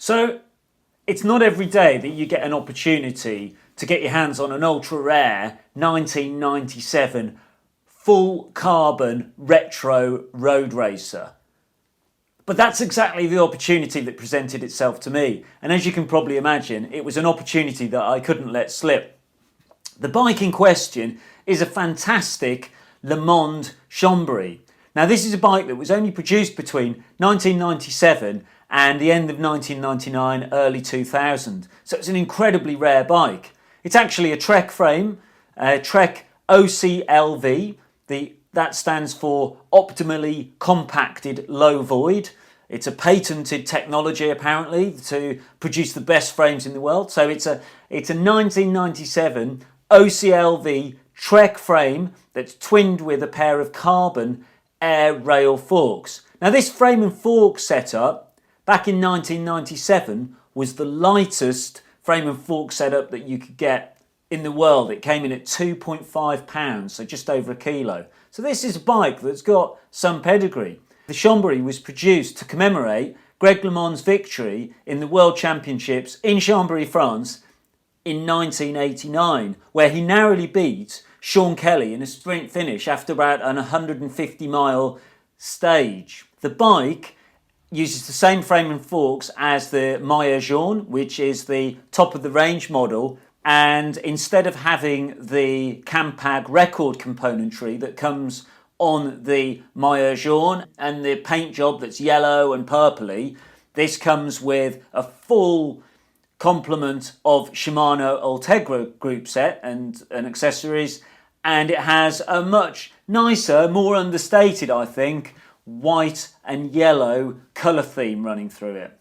So it's not every day that you get an opportunity to get your hands on an ultra rare 1997 full carbon retro road racer. But that's exactly the opportunity that presented itself to me. And as you can probably imagine, it was an opportunity that I couldn't let slip. The bike in question is a fantastic Lemond Chambery. Now this is a bike that was only produced between 1997 and the end of 1999, early 2000. So it's an incredibly rare bike. It's actually a Trek frame, Trek OCLV. That stands for Optimally Compacted Low Void. It's a patented technology apparently to produce the best frames in the world. So it's a 1997 OCLV Trek frame that's twinned with a pair of carbon air rail forks. Now this frame and fork setup back in 1997 was the lightest frame and fork setup that you could get in the world. It came in at 2.5 pounds, so just over a kilo. So this is a bike that's got some pedigree. The Chambery was produced to commemorate Greg LeMond's victory in the World Championships in Chambéry, France in 1989, where he narrowly beat Sean Kelly in a sprint finish after about an 150-mile stage. The bike uses the same frame and forks as the Maya Jaune, which is the top of the range model, and instead of having the Campag record componentry that comes on the Maya Jaune and the paint job that's yellow and purpley, this comes with a full complement of Shimano Ultegra group set and accessories, and it has a much nicer, more understated, I think, white and yellow colour theme running through it.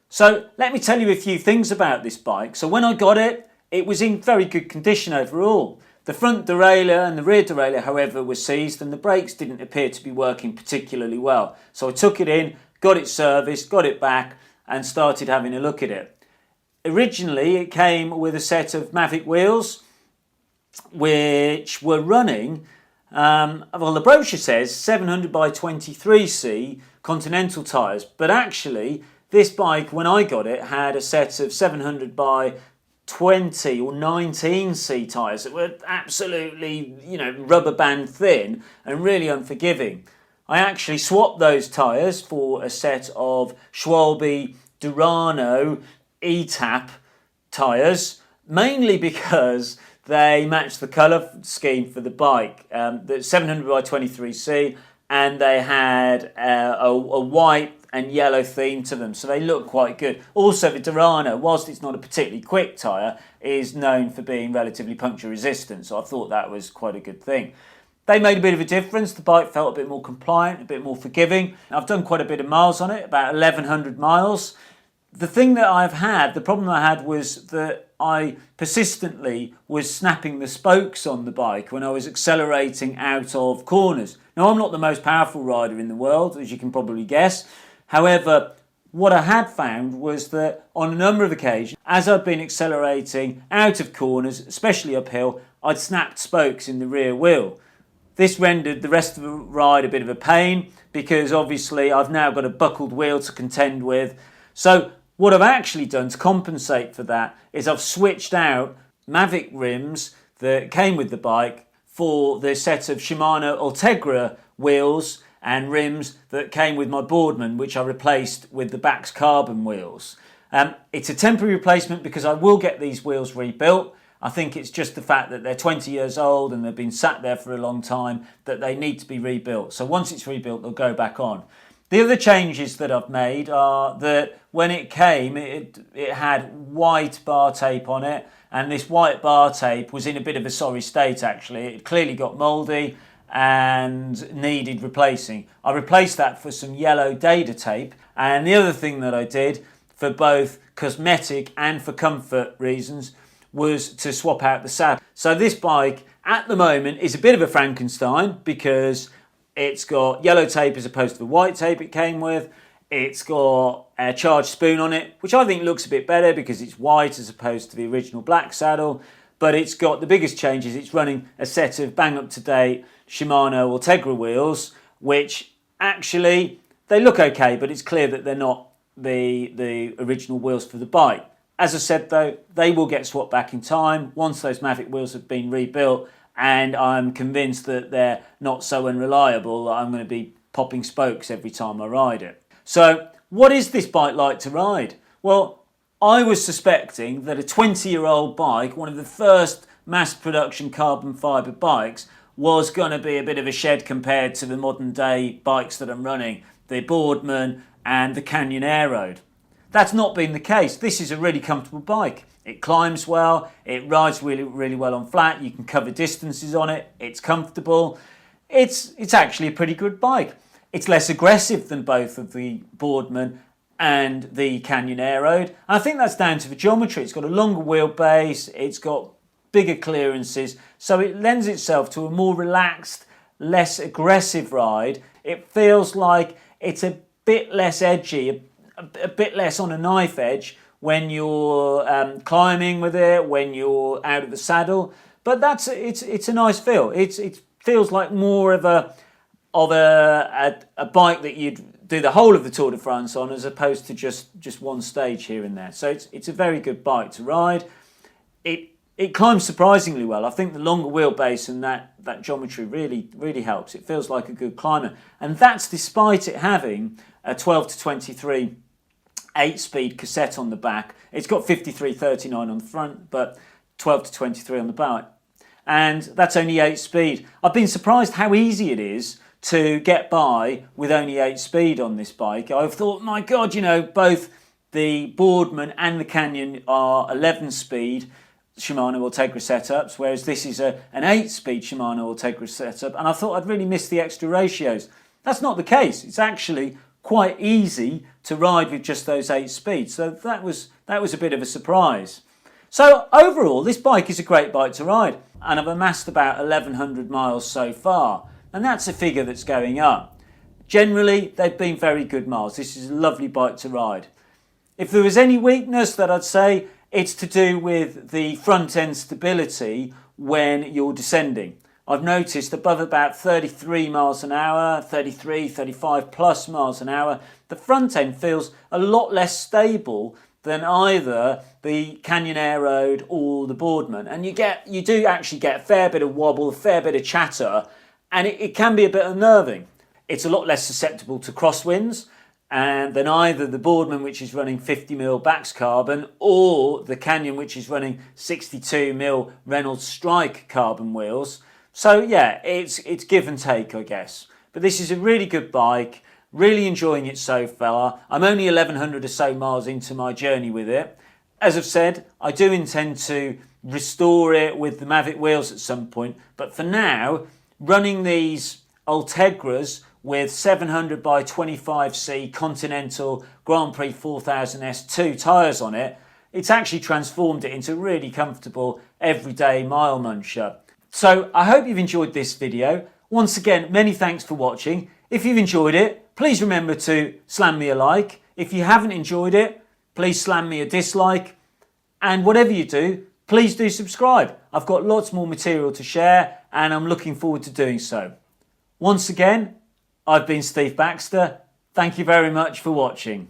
So let me tell you a few things about this bike. So when I got it, it was in very good condition overall. The front derailleur and the rear derailleur, however, were seized and the brakes didn't appear to be working particularly well. So I took it in, got it serviced, got it back and started having a look at it. Originally it came with a set of Mavic wheels which were running, well, the brochure says 700 by 23C Continental tyres, but actually this bike, when I got it, had a set of 700 by 20 or 19C tyres that were absolutely, rubber band thin and really unforgiving. I actually swapped those tyres for a set of Schwalbe Durano E-Tap tyres, mainly because they matched the colour scheme for the bike, the 700 by 23C, and they had a white and yellow theme to them, so they look quite good. Also, the Durano, whilst it's not a particularly quick tyre, is known for being relatively puncture resistant, so I thought that was quite a good thing. They made a bit of a difference. The bike felt a bit more compliant, a bit more forgiving. I've done quite a bit of miles on it, about 1,100 miles. The thing that the problem I had was that I persistently was snapping the spokes on the bike when I was accelerating out of corners. Now, I'm not the most powerful rider in the world, as you can probably guess. However, what I had found was that on a number of occasions, as I'd been accelerating out of corners, especially uphill, I'd snapped spokes in the rear wheel. This rendered the rest of the ride a bit of a pain because obviously I've now got a buckled wheel to contend with. So what I've actually done to compensate for that is I've switched out Mavic rims that came with the bike for the set of Shimano Ultegra wheels and rims that came with my Boardman, which I replaced with the Bax carbon wheels. It's a temporary replacement because I will get these wheels rebuilt. I think it's just the fact that they're 20 years old and they've been sat there for a long time that they need to be rebuilt. So once it's rebuilt, they'll go back on. The other changes that I've made are that when it came, it had white bar tape on it, and this white bar tape was in a bit of a sorry state actually. It clearly got mouldy and needed replacing. I replaced that for some yellow data tape, and the other thing that I did for both cosmetic and for comfort reasons was to swap out the saddle. So this bike at the moment is a bit of a Frankenstein because it's got yellow tape as opposed to the white tape it came with. It's got a charged spoon on it, which I think looks a bit better because it's white as opposed to the original black saddle. But it's got the biggest change is it's running a set of bang up to date Shimano or Tegra wheels, which actually they look okay, but it's clear that they're not the original wheels for the bike. As I said though, they will get swapped back in time once those Mavic wheels have been rebuilt, and I'm convinced that they're not so unreliable that I'm going to be popping spokes every time I ride it. So what is this bike like to ride? Well, I was suspecting that a 20-year-old bike, one of the first mass production carbon fibre bikes, was going to be a bit of a shed compared to the modern day bikes that I'm running, the Boardman and the Canyon Aeroad. That's not been the case. This is a really comfortable bike. It climbs well, it rides really, really well on flat, you can cover distances on it, it's comfortable. It's actually a pretty good bike. It's less aggressive than both of the Boardman and the Canyon Aeroad. And I think that's down to the geometry. It's got a longer wheelbase, it's got bigger clearances, so it lends itself to a more relaxed, less aggressive ride. It feels like it's a bit less edgy, a bit less on a knife edge when you're climbing with it, when you're out of the saddle. But it's a nice feel. It feels like more of a bike that you'd do the whole of the Tour de France on, as opposed to just one stage here and there. So it's a very good bike to ride. It climbs surprisingly well. I think the longer wheelbase and that geometry really helps. It feels like a good climber, and that's despite it having a 12 to 23 8-speed cassette on the back. It's got 53.39 on the front, but 12 to 23 on the back, and that's only 8-speed. I've been surprised how easy it is to get by with only 8-speed on this bike. I've thought, my God, both the Boardman and the Canyon are 11-speed Shimano or Tegra setups, whereas this is an 8-speed Shimano or Tegra setup, and I thought I'd really miss the extra ratios. That's not the case. It's actually quite easy to ride with just those 8 speeds, so that was a bit of a surprise. So overall, this bike is a great bike to ride, and I've amassed about 1,100 miles so far, and that's a figure that's going up. Generally, they've been very good miles. This is a lovely bike to ride. If there was any weakness, that I'd say it's to do with the front end stability when you're descending. I've noticed above about 33 miles an hour, 33, 35 plus miles an hour, the front end feels a lot less stable than either the Canyon Aeroad or the Boardman. And you do actually get a fair bit of wobble, a fair bit of chatter, and it can be a bit unnerving. It's a lot less susceptible to crosswinds than either the Boardman, which is running 50mm Bax carbon, or the Canyon, which is running 62mm Reynolds Strike carbon wheels. So yeah, it's give and take, I guess. But this is a really good bike, really enjoying it so far. I'm only 1,100 or so miles into my journey with it. As I've said, I do intend to restore it with the Mavic wheels at some point, but for now, running these Ultegras with 700 by 25C Continental Grand Prix 4000 S2 tyres on it, it's actually transformed it into a really comfortable everyday mile muncher. So I hope you've enjoyed this video. Once again, many thanks for watching. If you've enjoyed it, please remember to slam me a like. If you haven't enjoyed it, please slam me a dislike. And whatever you do, please do subscribe. I've got lots more material to share, and I'm looking forward to doing so. Once again, I've been Steve Baxter. Thank you very much for watching.